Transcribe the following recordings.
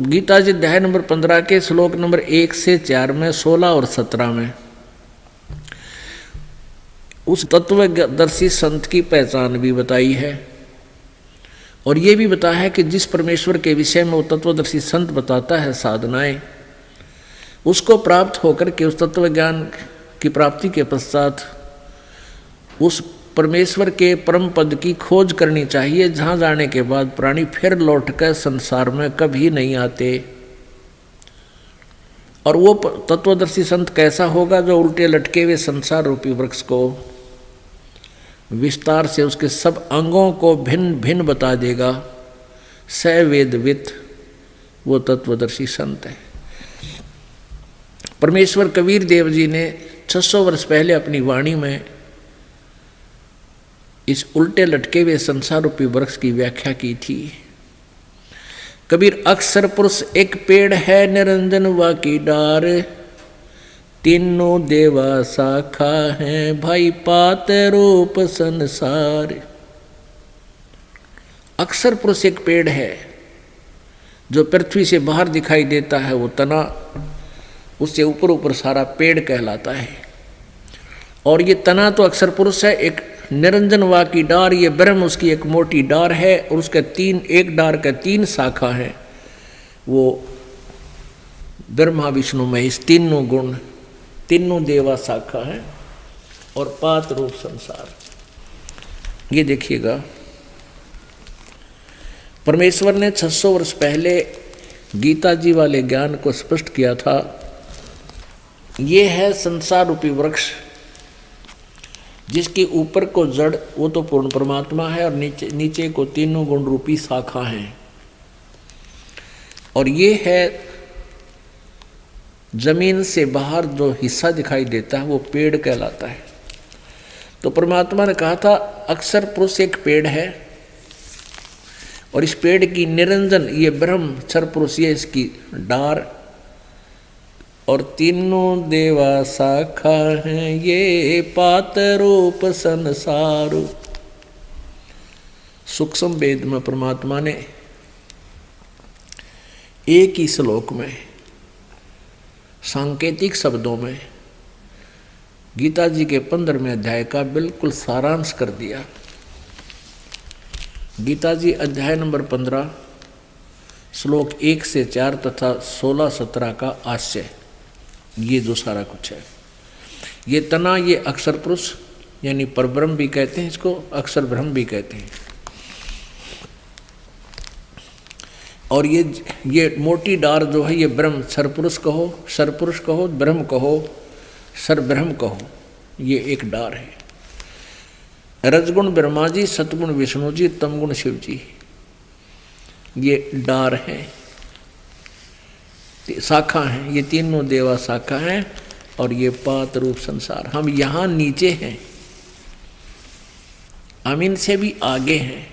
गीता जी अध्याय नंबर 15 के श्लोक नंबर 1 से 4 में, 16 और 17 में उस तत्वदर्शी संत की पहचान भी बताई है और ये भी बताया है कि जिस परमेश्वर के विषय में वो तत्वदर्शी संत बताता है साधनाएं, उसको प्राप्त होकर के उस तत्व ज्ञान की प्राप्ति के पश्चात उस परमेश्वर के परम पद की खोज करनी चाहिए, जहाँ जाने के बाद प्राणी फिर लौटकर संसार में कभी नहीं आते। और वो तत्वदर्शी संत कैसा होगा? जो उल्टे लटके हुए संसार रूपी वृक्ष को विस्तार से उसके सब अंगों को भिन्न भिन्न बता देगा। स वेदवित वो तत्वदर्शी संत है। परमेश्वर कबीर देव जी ने 600 वर्ष पहले अपनी वाणी में इस उल्टे लटके हुए संसार रूपी वृक्ष की व्याख्या की थी। कबीर अक्षर पुरुष एक पेड़ है, निरंजन वा की डार, तीनों देवा शाखा है, भाई पात रूप संसार। अक्षर पुरुष एक पेड़ है जो पृथ्वी से बाहर दिखाई देता है, वो तना उससे ऊपर ऊपर सारा पेड़ कहलाता है। और ये तना तो अक्षर पुरुष है। एक निरंजन वा की डार, ये ब्रह्म उसकी एक मोटी डार है और उसके एक डार का 3 शाखा है। वो ब्रह्मा विष्णु महेश तीनों गुण, तीनों देवा शाखा है और पात रूप संसार। ये देखिएगा, परमेश्वर ने 600 वर्ष पहले गीता जी वाले ज्ञान को स्पष्ट किया था। ये है संसार रूपी वृक्ष, जिसके ऊपर को जड़ वो तो पूर्ण परमात्मा है और नीचे को तीनों गुण रूपी शाखा हैं। और ये है जमीन से बाहर जो हिस्सा दिखाई देता है वो पेड़ कहलाता है। तो परमात्मा ने कहा था अक्षर पुरुष एक पेड़ है और इस पेड़ की निरंजन ये ब्रह्म अक्षर पुरुष ये इसकी डार और तीनों देवा शाखा हैं, ये पात रूप संसार। सूक्ष्म वेद में परमात्मा ने एक ही श्लोक में सांकेतिक शब्दों में गीता जी के 15वें अध्याय का बिल्कुल सारांश कर दिया। गीता जी अध्याय नंबर 15 श्लोक 1 से 4 तथा 16-17 का आशय, ये जो सारा कुछ है। ये तना ये अक्षर पुरुष यानी परब्रह्म भी कहते हैं, इसको अक्षर ब्रह्म भी कहते हैं। और ये मोटी डार जो है ये ब्रह्म, सरपुरुष कहो, सरपुरुष कहो, ब्रह्म कहो, सर ब्रह्म कहो, ये एक डार है। रजगुण ब्रह्मा जी, सतगुण विष्णु जी, तमगुण शिव जी, ये डार है, शाखा हैं। ये तीनों देवा शाखा हैं और ये पात रूप संसार। हम यहाँ नीचे हैं, हम इनसे भी आगे हैं।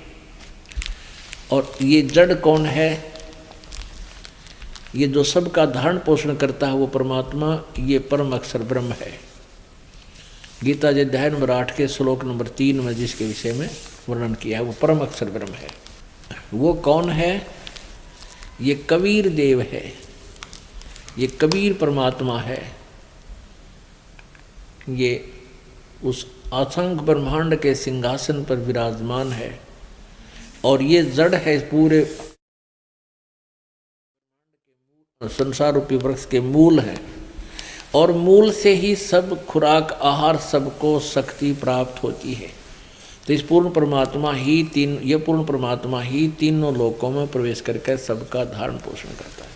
और ये जड़ कौन है? ये जो सबका धारण पोषण करता है वो परमात्मा, ये परम अक्षर ब्रह्म है। गीता जी अध्याय नंबर 8 के श्लोक नंबर 3 में जिसके विषय में वर्णन किया है वो परम अक्षर ब्रह्म है। वो कौन है? ये कबीर देव है, ये कबीर परमात्मा है। ये उस असंख्य ब्रह्मांड के सिंहासन पर विराजमान है और ये जड़ है पूरे संसार रूपी वृक्ष के मूल है। और मूल से ही सब खुराक आहार सबको शक्ति प्राप्त होती है। तो इस पूर्ण परमात्मा ही ये पूर्ण परमात्मा ही तीनों लोकों में प्रवेश करके सबका धारण पोषण करता है।